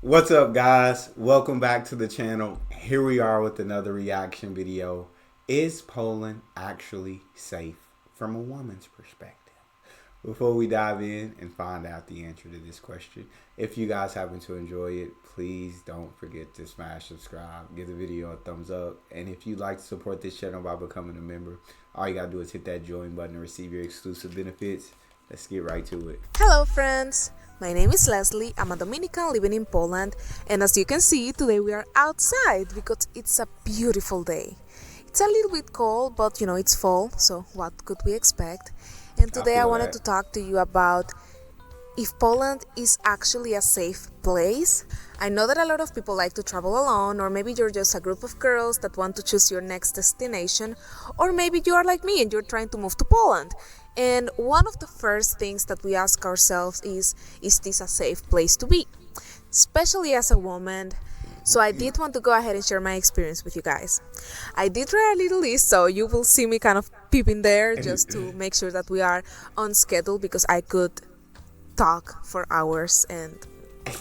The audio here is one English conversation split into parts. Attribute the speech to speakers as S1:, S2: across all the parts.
S1: What's up, guys? Welcome back to the channel. Here we are with another reaction video. Is Poland actually safe from a woman's perspective? Before we dive in and find out the answer to this question, if you guys happen to enjoy it, please don't forget to smash subscribe, give the video a thumbs up, and if you'd like to support this channel by becoming a member, all you gotta do is hit that join button to receive your exclusive benefits. Let's get right to it.
S2: Hello friends, my name is Leslie. I'm a Dominican living in Poland, and as you can see, today we are outside because it's a beautiful day. It's a little bit cold, but it's fall, so what could we expect? And today I wanted to talk to you about if Poland is actually a safe place. I know that a lot of people like to travel alone, or maybe you're just a group of girls that want to choose your next destination, or maybe you are like me and you're trying to move to Poland. And one of the first things that we ask ourselves is this a safe place to be? Especially as a woman. So I did want to go ahead and share my experience with you guys. I did try a little list, so you will see me kind of peeping there just to make sure that we are on schedule, because I could talk for hours and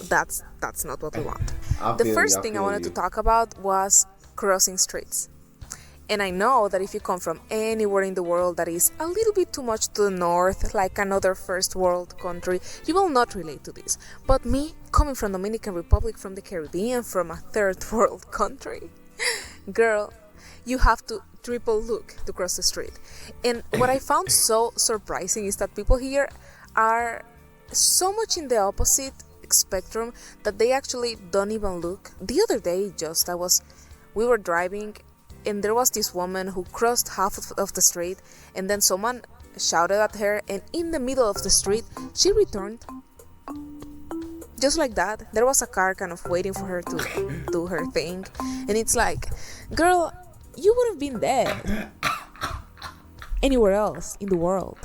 S2: that's not what we want. The first thing I wanted to talk about was crossing streets. And I know that if you come from anywhere in the world that is a little bit too much to the north, like another first world country, you will not relate to this. But me, coming from Dominican Republic, from the Caribbean, from a third world country, girl, you have to triple look to cross the street. And what I found so surprising is that people here are so much in the opposite spectrum that they actually don't even look. The other day, we were driving, and there was this woman who crossed half of the street, and then someone shouted at her, and in the middle of the street she returned just like that. There was a car kind of waiting for her to do her thing, and it's like, girl, you would have been dead anywhere else in the world.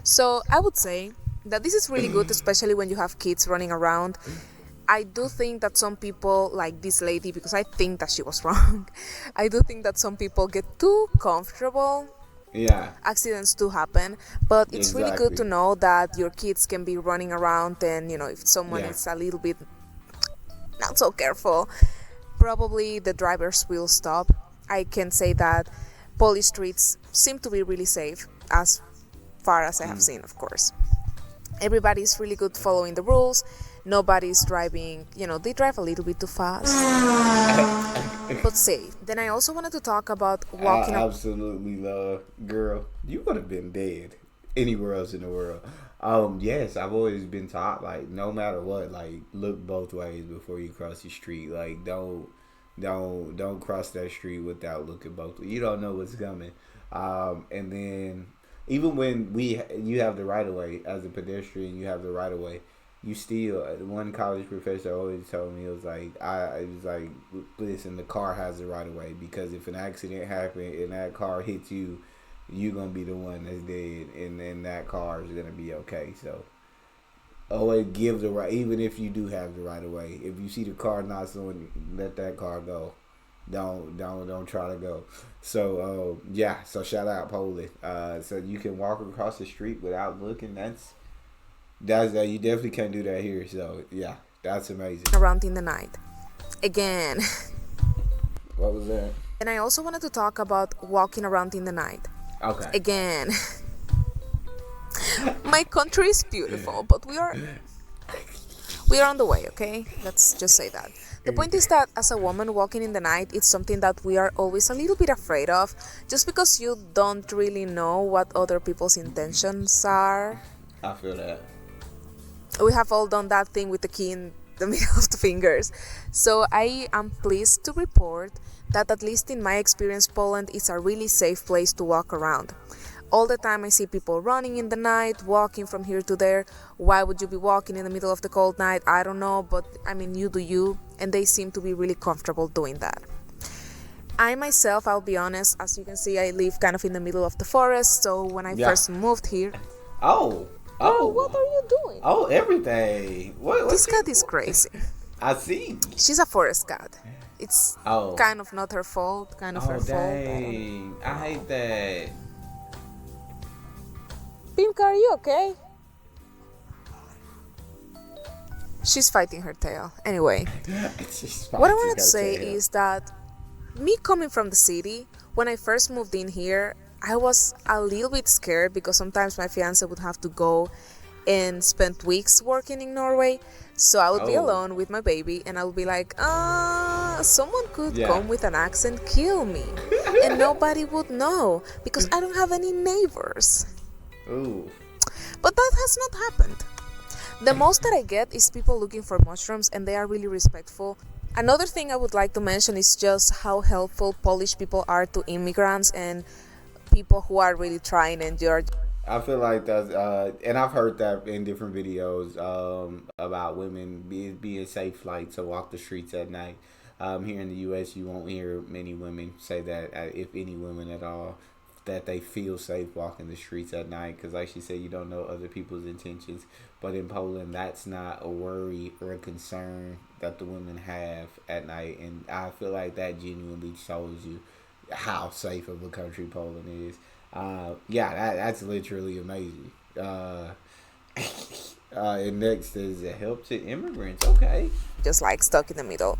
S2: So I would say that this is really good, especially when you have kids running around. I do think that some people, like this lady, because I think that she was wrong, I do think that some people get too comfortable.
S1: Yeah.
S2: Accidents do happen, but it's really good to know that your kids can be running around, and if someone is a little bit not so careful, probably the drivers will stop. I can say that Polish streets seem to be really safe, as far as I have seen, of course. Everybody's really good following the rules. Nobody's driving, they drive a little bit too fast, but safe. Then I also wanted to talk about walking.
S1: I absolutely love, girl, you would have been dead anywhere else in the world. Yes, I've always been taught, like, no matter what, like, look both ways before you cross the street. Like, don't cross that street without looking both ways. You don't know what's coming. And then even when you have the right of way as a pedestrian, you have the right of way. You still, one college professor always told me, it was like, listen, the car has the right of way, because if an accident happened and that car hits you, you're going to be the one that's dead, and then that car is going to be okay. So always give the right, even if you do have the right of way. If you see the car not slowing, let that car go. Don't try to go. So yeah, so shout out Poland. So you can walk across the street without looking. That's you definitely can't do that here. So yeah, that's amazing.
S2: Around in the night. Again.
S1: What was that?
S2: And I also wanted to talk about walking around in the night.
S1: Okay.
S2: Again. My country is beautiful, but we are on the way, okay? Let's just say that. The point is that as a woman walking in the night, it's something that we are always a little bit afraid of, just because you don't really know what other people's intentions are.
S1: I feel that.
S2: We have all done that thing with the key in the middle of the fingers. So I am pleased to report that, at least in my experience, Poland is a really safe place to walk around. All the time I see people running in the night, walking from here to there. Why would you be walking in the middle of the cold night? I don't know, but I mean, you do you, and they seem to be really comfortable doing that. I myself, I'll be honest, as you can see, I live kind of in the middle of the forest, so when I first moved here...
S1: Oh,
S2: what are you doing?
S1: Oh, everything.
S2: This cat is crazy.
S1: I see.
S2: She's a forest cat. It's kind of not her fault, kind of her fault.
S1: Dang. I hate that.
S2: Pimka, are you okay? She's fighting her tail. Anyway,
S1: She's
S2: what I
S1: fighting
S2: wanted to
S1: her
S2: say
S1: tail.
S2: is that me coming from the city, when I first moved in here, I was a little bit scared because sometimes my fiance would have to go and spend weeks working in Norway. So I would be
S1: Oh,
S2: alone with my baby and I would be like, someone could
S1: yeah.
S2: come with an axe and kill me. And nobody would know because I don't have any neighbors.
S1: Ooh.
S2: But that has not happened. The most that I get is people looking for mushrooms and they are really respectful. Another thing I would like to mention is just how helpful Polish people are to immigrants and people who are really trying and you're.
S1: I feel like that's, and I've heard that in different videos about women being safe, like to walk the streets at night. Here in the U.S., you won't hear many women say that, if any women at all, that they feel safe walking the streets at night. Because, like she said, you don't know other people's intentions. But in Poland, that's not a worry or a concern that the women have at night. And I feel like that genuinely shows you how safe of a country Poland is. Yeah, that's literally amazing. And next is a help to immigrants. Okay.
S2: Just like stuck in the middle.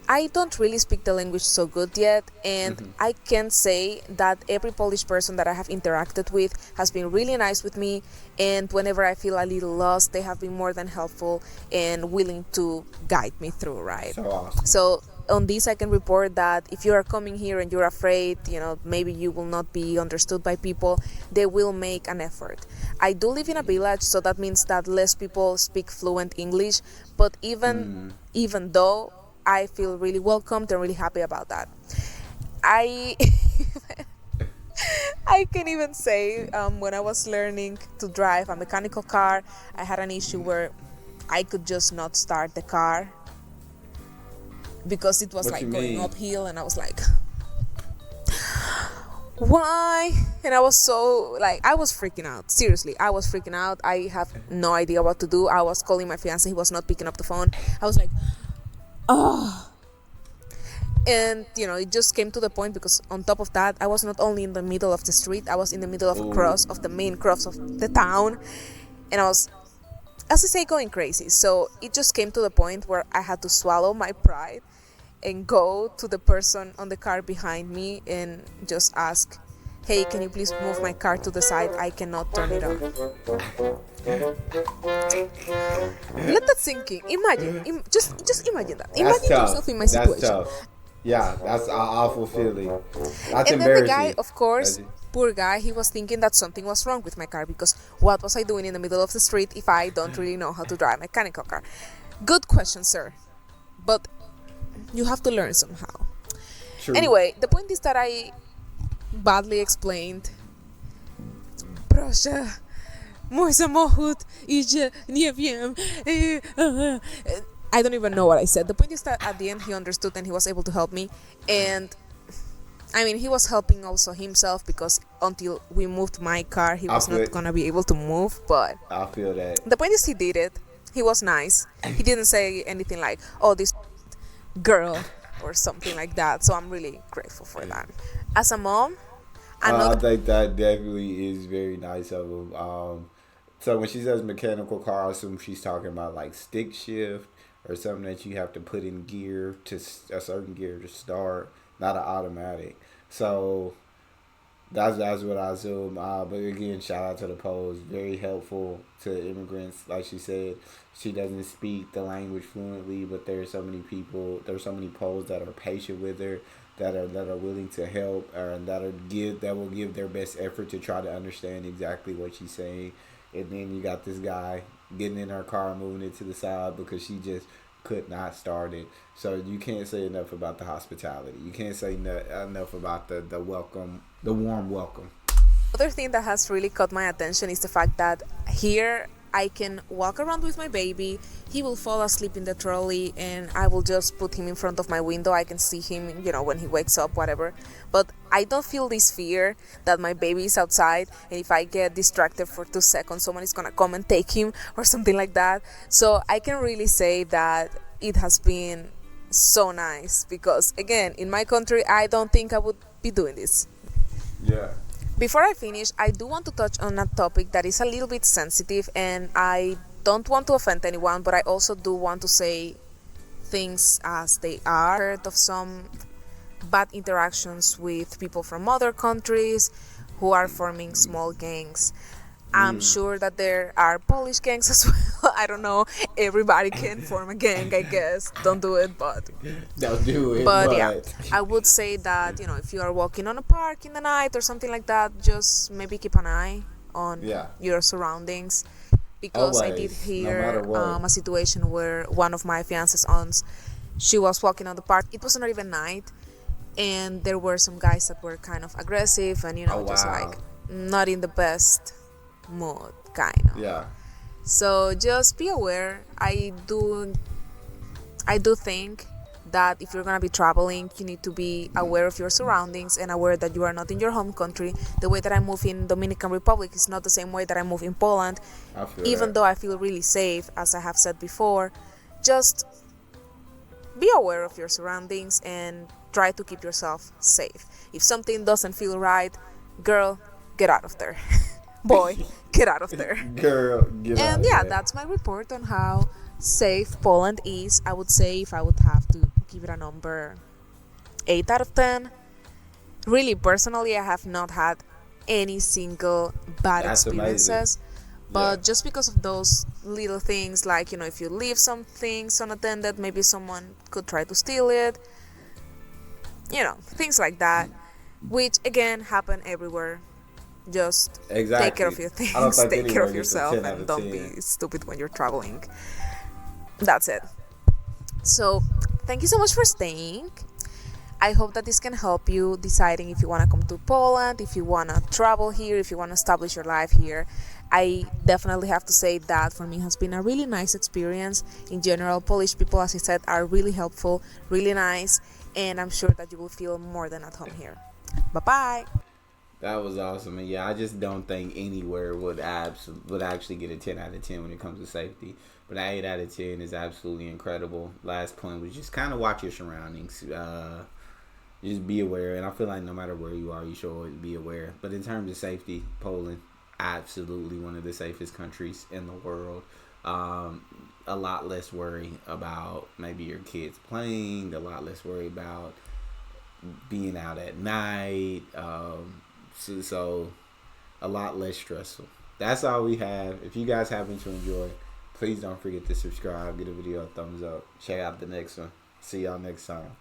S2: I don't really speak the language so good yet, and I can say that every Polish person that I have interacted with has been really nice with me, and whenever I feel a little lost, they have been more than helpful and willing to guide me through, right?
S1: So awesome.
S2: So on this I can report that if you are coming here and you're afraid, maybe you will not be understood by people, they will make an effort. I do live in a village, so that means that less people speak fluent English, but even though I feel really welcomed and really happy about that. I I can even say when I was learning to drive a mechanical car, I had an issue where I could just not start the car because it was
S1: What
S2: like
S1: you
S2: going
S1: mean?
S2: uphill, and I was like, why? And I was so I was freaking out. Seriously, I was freaking out. I have no idea what to do. I was calling my fiance, he was not picking up the phone. I was like, oh. And it just came to the point because on top of that, I was not only in the middle of the street, I was in the middle of a cross, of the main cross of the town, and I was, as I say, going crazy. So it just came to the point where I had to swallow my pride and go to the person on the car behind me and just ask, hey, can you please move my car to the side? I cannot turn it on. Let that sink in. Imagine, just imagine that. Imagine yourself in my situation.
S1: That's tough. Yeah, that's an awful feeling. That's
S2: And then
S1: embarrassing.
S2: the guy, of course, poor guy, he was thinking that something was wrong with my car because what was I doing in the middle of the street if I don't really know how to drive a mechanical car? Good question, sir. But you have to learn somehow.
S1: True.
S2: Anyway, the point is that I badly explained. Proszę, mój samochód idzie, nie wiem. I don't even know what I said. The point is that at the end he understood and he was able to help me. And I mean, he was helping also himself because until we moved my car, he was not gonna be able to move. But
S1: I feel that.
S2: the point is he did it. He was nice. He didn't say anything like, oh, this girl or something like that. So I'm really grateful for that. As a mom,
S1: I think that definitely is very nice of him. So when she says mechanical car, I assume she's talking about like stick shift or something that you have to put in gear to a certain gear to start, not an automatic. So that's what I assume. But again, shout out to the Poles. Very helpful to immigrants. Like she said, she doesn't speak the language fluently, but there's so many people. There's so many Poles that are patient with her, that are willing to help, or that will give their best effort to try to understand exactly what she's saying. And then you got this guy getting in her car, moving it to the side because she just could not start it. So you can't say enough about the hospitality. You can't say enough about the welcome, the warm welcome.
S2: Other thing that has really caught my attention is the fact that here I can walk around with my baby. He will fall asleep in the trolley and I will just put him in front of my window. I can see him, when he wakes up, whatever. But I don't feel this fear that my baby is outside and if I get distracted for 2 seconds, someone is gonna come and take him or something like that. So I can really say that it has been so nice because, again, in my country, I don't think I would be doing this.
S1: Yeah.
S2: Before I finish, I do want to touch on a topic that is a little bit sensitive and I don't want to offend anyone, but I also do want to say things as they are. Heard of some bad interactions with people from other countries who are forming small gangs. I'm sure that there are Polish gangs as well. I don't know. Everybody can form a gang, I guess. Don't do it, but
S1: Don't do it,
S2: but yeah,
S1: but
S2: I would say that, if you are walking on a park in the night or something like that, just maybe keep an eye on
S1: yeah,
S2: your surroundings, because I did
S1: always, no matter
S2: hear
S1: what.
S2: a situation where one of my fiance's aunts, she was walking on the park. It was not even night, and there were some guys that were kind of aggressive and
S1: Oh
S2: just
S1: wow,
S2: like not in the best mood, kind of.
S1: yeah,
S2: So just be aware. I do think that if you're gonna be traveling, you need to be aware of your surroundings and aware that you are not in your home country. The way that I move in Dominican Republic is not the same way that I move in Poland.
S1: I feel
S2: Even
S1: that.
S2: though I feel really safe, as I have said before, just be aware of your surroundings and try to keep yourself safe. If something doesn't feel right, girl, get out of there. Boy, get out of there.
S1: Girl, get out
S2: And
S1: of
S2: yeah,
S1: there.
S2: that's my report on how safe Poland is. I would say, if I would have to give it a number, 8 out of 10. Really, personally, I have not had any single bad
S1: That's amazing.
S2: experiences.
S1: Yeah,
S2: But just because of those little things, like, if you leave some things unattended, maybe someone could try to steal it, things like that, which again happen everywhere. Just take care
S1: exactly.
S2: of your
S1: I don't
S2: things,
S1: think
S2: take care
S1: anywhere
S2: of
S1: gets a
S2: yourself,
S1: 10 out
S2: and
S1: of
S2: don't
S1: 10.
S2: be stupid when you're traveling. That's it. So, thank you so much for staying. I hope that this can help you deciding if you want to come to Poland, if you want to travel here, if you want to establish your life here. I definitely have to say that for me has been a really nice experience. In general, Polish people, as I said, are really helpful, really nice, and I'm sure that you will feel more than at home here. Bye bye.
S1: That was awesome, and yeah, I just don't think anywhere would actually get a 10 out of 10 when it comes to safety. But an 8 out of 10 is absolutely incredible. Last point was just kind of watch your surroundings. Just be aware, and I feel like no matter where you are, you should always be aware. But in terms of safety, Poland, absolutely one of the safest countries in the world. Um, a lot less worry about maybe your kids playing. A lot less worry about being out at night. So a lot less stressful. That's all we have. If you guys happen to enjoy, please don't forget to subscribe, give the video a thumbs up. Check out the next one. See y'all next time.